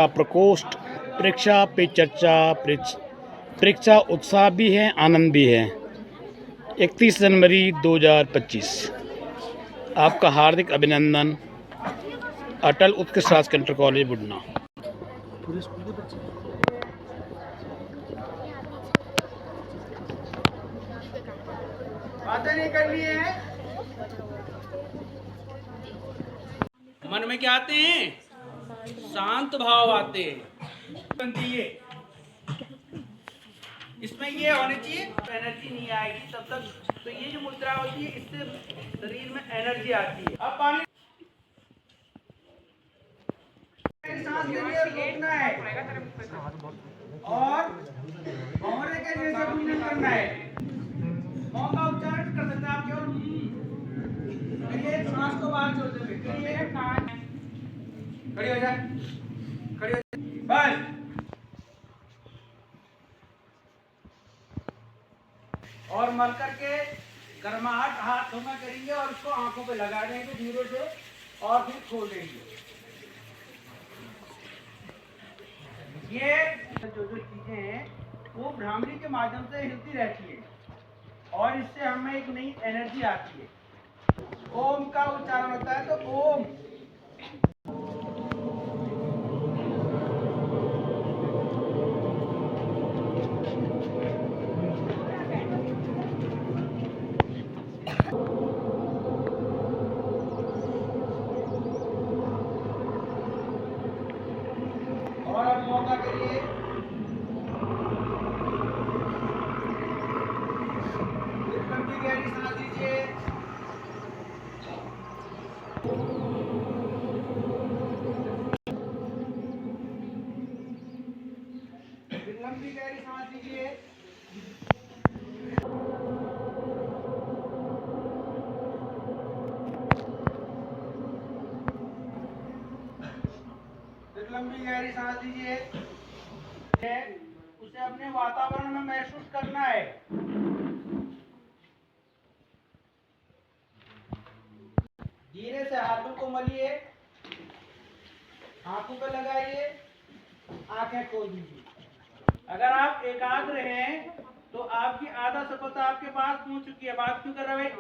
प्रकोष्ठ। परीक्षा पे चर्चा, परीक्षा उत्साह भी है, आनंद भी है। 31 जनवरी 2025। आपका हार्दिक अभिनंदन। अटल उत्कृष्ट शासकीय इंटर कॉलेज बुडना। पूरे स्कूल के बच्चे बातें नहीं करनी है। मन में क्या आते हैं? शांत भाव आते हैं। इसमें ये होने चाहिए, एनर्जी नहीं आएगी तब तक। तो ये जो मुद्रा होती है, इससे शरीर में एनर्जी आती है। अब पानी सांस लेके रोकना है और भौरे के जैसे गुंजन करना है। मौ का उच्चारण कर सकते हैं आप केवल करिए, सांस को बाहर छोड़ते हुए करिए। खड़ी हो जा, खड़ी हो जा, बस। और मल करके गर्माहट हाथों में करेंगे और उसको आंखों पे लगा देंगे धीरे से और फिर खोल देंगे। ये जो चीजें हैं वो भ्रामरी के माध्यम से हिलती रहती है और इससे हमें एक नई एनर्जी आती है। ओम का उच्चारण होता है तो ओम। और अब मौका करिए, लंबी गहरी सांस लीजिए। लंबी गहरी सांस लीजिए। लंबी गहरी सांस लीजिए। उसे अपने वातावरण में महसूस करना है। धीरे से हाथों को मलिए, आंखों पे लगाइए, आंखें खोल दीजिए। अगर आप एकाग्र हैं तो आपकी आधा सफलता आपके पास पहुंच चुकी है। बात क्यों कर रहे हैं?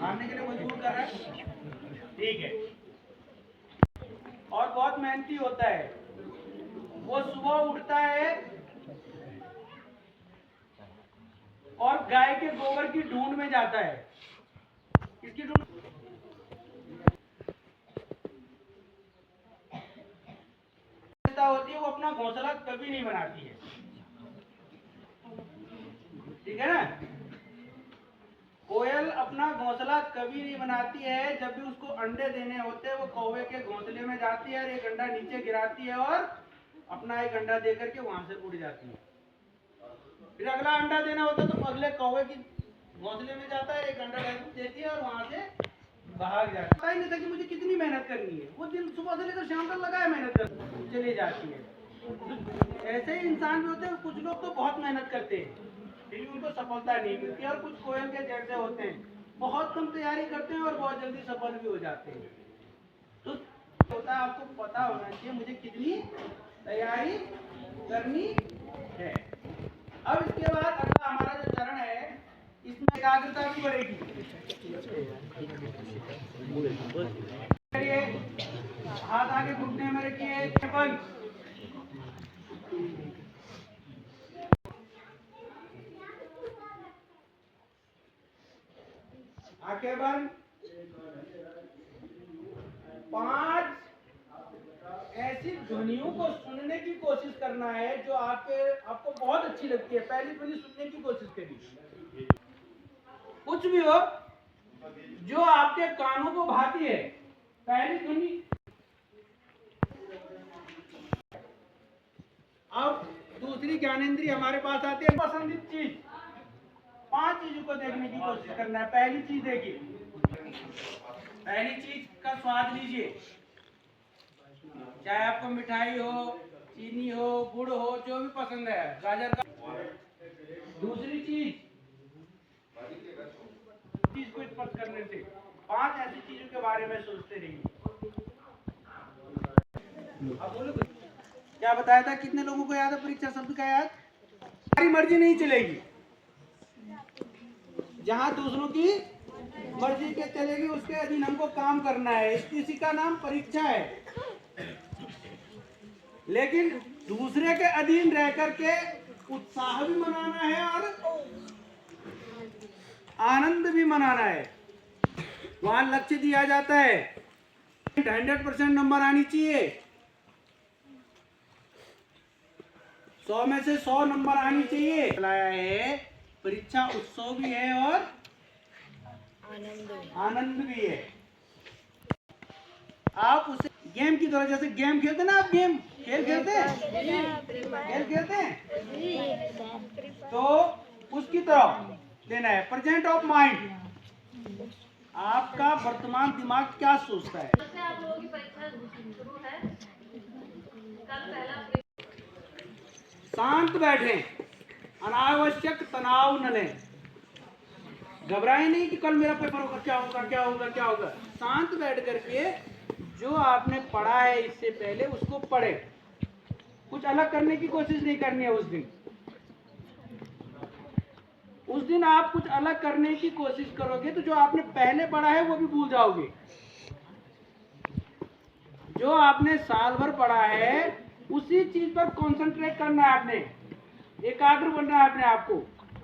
मारने के लिए मजबूर कर रहा है, ठीक है। और बहुत मेहनती होता है। वो सुबह उठता है और गाय के गोबर की ढूंढ में जाता है। किसकी ढूंढ? होती है, वो अपना घोंसला कभी नहीं बनाती है, ठीक है ना। कोयल अपना घोंसला कभी नहीं बनाती है। जब भी उसको अंडे देने होते हैं वो कौवे के घोंसले में जाती है और एक अंडा नीचे गिराती है और अपना एक अंडा देकर के वहां से उड़ जाती है। फिर अगला अंडा देना होता है तो अगले कौवे की घोंसले में जाता है, एक अंडा देती है और वहां से भाग जाती है। पता ही नहीं था कि मुझे कितनी मेहनत करनी है। वो दिन सुबह से लेकर शाम तक लगा है मेहनत कर, चली जाती है। ऐसे ही इंसान भी होते हैं। कुछ लोग तो बहुत मेहनत करते हैं लेकिन उनको सफलता नहीं मिलती। और कुछ कोयल के जैसे होते हैं, बहुत कम तैयारी करते हैं और बहुत जल्दी सफल भी हो जाते हैं। तो होता है, आपको पता होना चाहिए मुझे कितनी तैयारी करनी है। अब इसके बाद अगला हमारा जो चरण है इसमें एकाग्रता भी बढ़ेगी। हाथ आगे घुटने में रखिए, आंखें बंद। 5 ऐसी ध्वनियों को सुनने की कोशिश करना है जो आपको बहुत अच्छी लगती है। पहली ध्वनि सुनने की कोशिश करिए, कुछ भी हो जो आपके कानों को भाती है। पहली ध्वनि। अब दूसरी ज्ञानेंद्रिय हमारे पास आती है, पसंदीदा चीज। 5 चीजों को देखने की कोशिश करना है। पहली चीज देखिए, पहली चीज का स्वाद लीजिए, चाहे आपको मिठाई हो, चीनी हो, गुड़ हो, जो भी पसंद है, गाजर का। दूसरी चीज को स्पर्श करने से 5 ऐसी चीजों के बारे में सोचते रहिए। अब बोलो कुछ। क्या बताया था? कितने लोगों को याद है परीक्षा शब्द का याद? हमारी मर्जी नहीं चलेगी, जहां दूसरों की मर्जी के चलेगी उसके अधीन हमको काम करना है। इसी का नाम परीक्षा है। लेकिन दूसरे के अधीन रह करके उत्साह भी मनाना है और आनंद भी मनाना है। वहां लक्ष्य दिया जाता है, 100% नंबर आनी चाहिए, 100 में से 100 नंबर आनी चाहिए। लाया है परीक्षा उत्सव भी है और आनंद भी है। आप उसे गेम की तरह, जैसे गेम खेलते ना, आप गेम खेल खेलते हैं तो उसकी तरह लेना है। प्रेजेंट ऑफ माइंड, आपका वर्तमान दिमाग क्या सोचता है। आप लोगों की परीक्षा शुरू है, कल पहला शांत बैठे, अनावश्यक तनाव न लें, घबराए नहीं कि कल मेरा पेपर होगा, क्या होगा क्या होगा क्या होगा। शांत बैठ करके जो आपने पढ़ा है इससे पहले उसको पढ़े। कुछ अलग करने की कोशिश नहीं करनी है। उस दिन आप कुछ अलग करने की कोशिश करोगे तो जो आपने पहले पढ़ा है वो भी भूल जाओगे। जो आपने साल भर पढ़ा है उसी चीज पर कंसंट्रेट करना है आपने, एकाग्र बनना है अपने आप को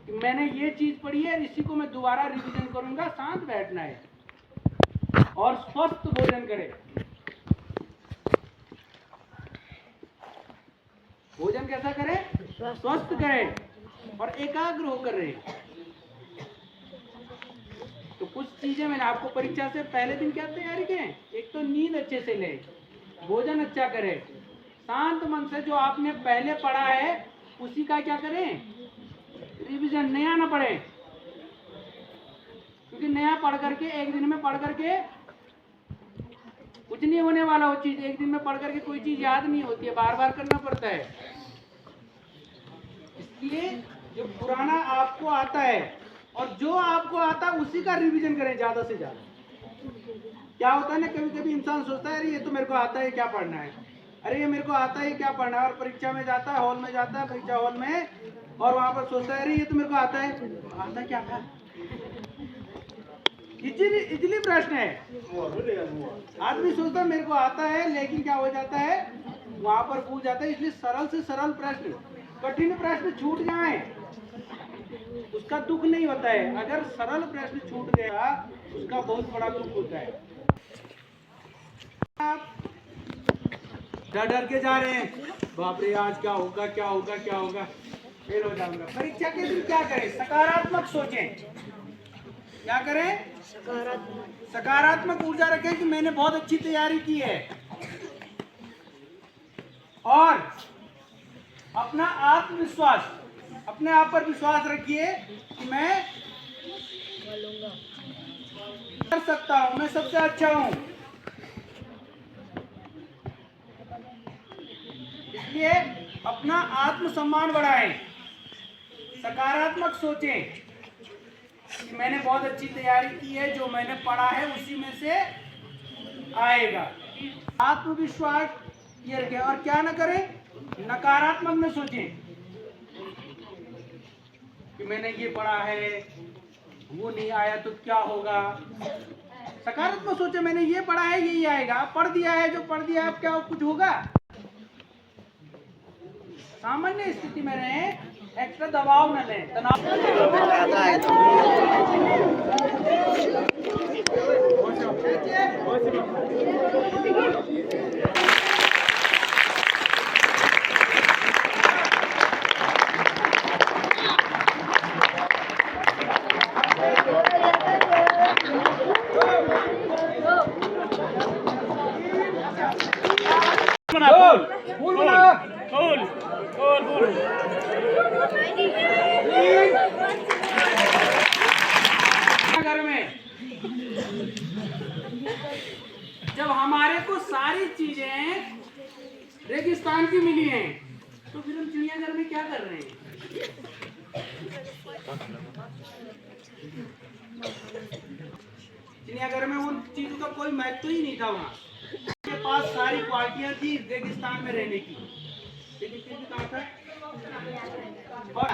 कि मैंने ये चीज पढ़ी है, इसी को मैं दोबारा रिवीजन करूंगा। शांत बैठना है और स्वस्थ भोजन करें। भोजन कैसा करें? स्वस्थ करें और एकाग्र होकर रहे। तो कुछ चीजें मैंने आपको परीक्षा से पहले दिन क्या तैयारी करें। एक तो नींद अच्छे से लें, भोजन अच्छा करें, शांत मन से जो आपने पहले पढ़ा है उसी का क्या करें, रिवीजन। नया ना पढ़े, क्योंकि नया पढ़ करके एक दिन में पढ़ करके कुछ नहीं होने वाला। वो चीज एक दिन में पढ़ करके कोई चीज याद नहीं होती है, बार बार करना पड़ता है। इसलिए जो पुराना आपको आता है और जो आपको आता है उसी का रिवीजन करें ज्यादा से ज्यादा। क्या होता है ना, कभी कभी इंसान सोचता है अरे ये तो मेरे को आता है, क्या पढ़ना है, अरे ये मेरे को आता है क्या पढ़ना है, और परीक्षा में जाता है, हॉल में जाता है, परीक्षा हॉल में, और वहां पर सोचता है अरे ये तो मेरे को आता है, आता क्या था। इतनी प्रश्न है। आदमी सोचता है मेरे को आता है, लेकिन क्या हो जाता है वहां पर भूल जाता है। इसलिए सरल से सरल प्रश्न, कठिन प्रश्न छूट जाए उसका दुख नहीं होता है। अगर सरल प्रश्न छूट गया उसका बहुत बड़ा दुख होता है। आप डर डर के जा रहे हैं, बाप रे आज क्या होगा क्या होगा क्या होगा, फेल हो जाऊंगा। परीक्षा के दिन क्या करें? सकारात्मक सोचें। क्या करें? सकारात्मक ऊर्जा रखें कि मैंने बहुत अच्छी तैयारी की है, और अपना आत्मविश्वास, अपने आप पर विश्वास रखिए कि मैं कर सकता हूं, मैं सबसे अच्छा हूं। इसलिए अपना आत्मसम्मान बढ़ाएं, सकारात्मक सोचें कि मैंने बहुत अच्छी तैयारी की है, जो मैंने पढ़ा है उसी में से आएगा। आत्मविश्वास ये रखें और क्या न करें, नकारात्मक न सोचें कि मैंने ये पढ़ा है वो नहीं आया तो क्या होगा। सकारात्मक सोचे मैंने ये पढ़ा है यही आएगा, पढ़ दिया है, जो पढ़ दिया है अब क्या कुछ होगा। सामान्य स्थिति में रहें, एक्स्ट्रा दबाव न लें, तनाव। घर में जब हमारे को सारी चीजें रेगिस्तान की मिली हैं तो फिर हम चिड़ियाघर में क्या कर रहे हैं। चिड़ियाघर में उन चीजों का कोई महत्व ही नहीं था वहाँ। उसके पास सारी क्वालिटियां थी रेगिस्तान में रहने की, लेकिन फिर भी कहाँ था। और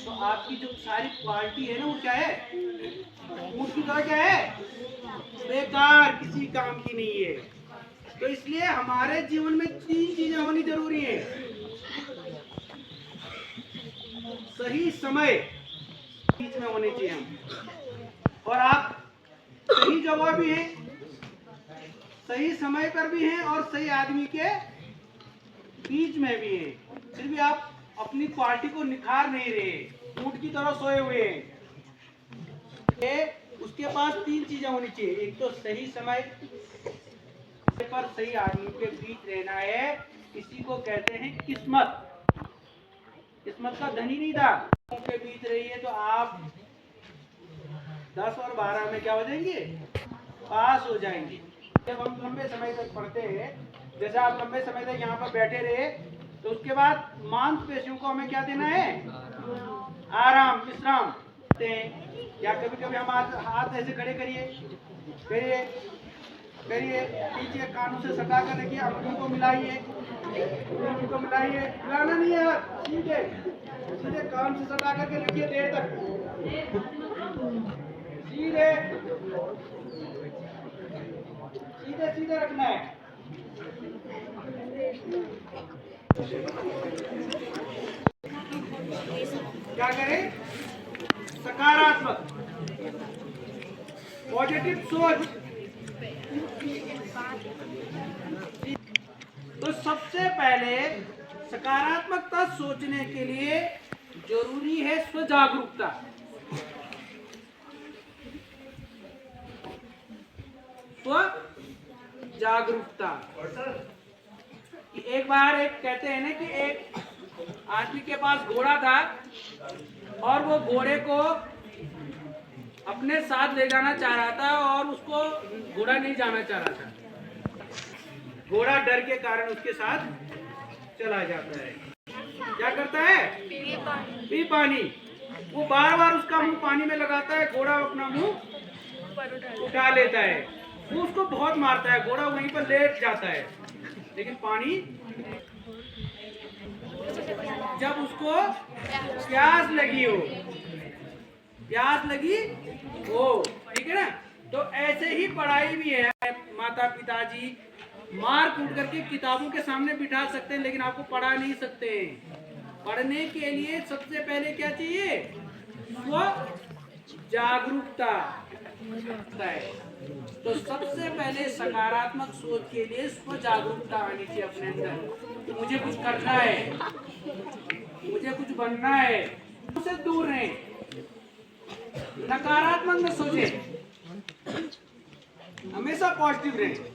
तो आपकी जो सारी क्वालिटी है ना वो क्या है, ऊँट की तरह क्या है, बेकार, किसी काम की नहीं है। तो इसलिए हमारे जीवन में 3 चीजें होनी जरूरी है। सही समय बीच में होने चाहिए हम, और आप सही जगह भी हैं, सही समय पर भी हैं और सही आदमी के बीच में भी हैं, फिर भी आप अपनी क्वालिटी को निखार नहीं रहे, ऊँट की तरह सोए हुए हैं। उसके पास 3 चीजें होनी चाहिए। एक तो सही समय पर सही आदमी के बीच रहना है। इसी को कहते हैं किस्मत। किस्मत का धनी नहीं था, के बीच रहिए तो आप 10 और 12 में क्या हो जाएंगे, पास हो जाएंगे। जब हम लंबे समय तक पढ़ते हैं, जैसे आप लंबे समय तक यहाँ पर बैठे रहे, तो उसके बाद मांसपेशियों को हमें क्या देना है, आराम, विश्राम देते हैं। या कभी कभी हम हाथ ऐसे खड़े करिए करिए करिए, पीछे कानों से सटा कर रखिए, अंगुलियों को मिलाइए, अंगुलियों को मिलाइए, मिलाना नहीं है, सीधे सीधे कान से सटा करके रखिए देर तक, सीधे सीधे सीधे रखना है। क्या करें, सकारात्मक पॉजिटिव सोच। तो सबसे पहले सकारात्मकता सोचने के लिए जरूरी है स्वजागरूकता। स्वजागरूकता। एक बार एक कहते हैं ना कि एक आदमी के पास घोड़ा था और वो घोड़े को अपने साथ ले जाना चाह रहा था और उसको घोड़ा नहीं जाना चाह रहा था। घोड़ा डर के कारण उसके साथ चला जाता है। क्या करता है, पी पानी। वो बार बार उसका मुंह पानी में लगाता है, घोड़ा अपना मुंह उठा लेता है। वो उसको बहुत मारता है, घोड़ा वहीं पर लेट जाता है, लेकिन पानी जब उसको प्यास लगी हो, प्यास लगी हो, ठीक है ना। तो ऐसे ही पढ़ाई भी है। माता पिताजी मार कूट करके किताबों के सामने बिठा सकते हैं, लेकिन आपको पढ़ा नहीं सकते। पढ़ने के लिए सबसे पहले क्या चाहिए, स्व जागरूकता है। तो सबसे पहले सकारात्मक सोच के लिए स्व जागरूकता आनी चाहिए अपने अंदर। तो मुझे कुछ करना है, मुझे कुछ बनना है, उससे दूर रहें, नकारात्मक में सोचे, हमेशा पॉजिटिव रहें।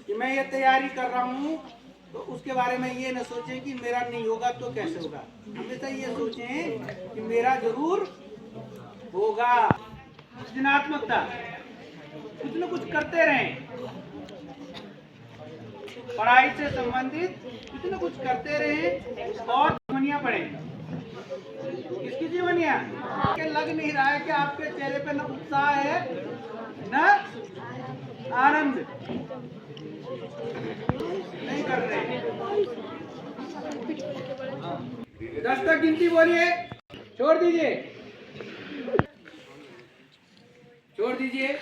कि मैं ये तैयारी कर रहा हूँ तो उसके बारे में ये न सोचें कि मेरा नहीं होगा तो कैसे होगा। हमेशा ये सोचें कि मेरा जरूर होगा। सृजनात्मकता, कुछ न कुछ करते रहें, पढ़ाई से संबंधित कुछ न कुछ करते रहें और जीवनियाँ पढ़ें। किसकी जीवनियाँ, के लग नहीं रहा है कि आपके चेहरे पे न उत्साह है न आनंद, नहीं कर रहे। 10 तक गिनती बोलिए, छोड़ दीजिए, छोड़ दीजिए।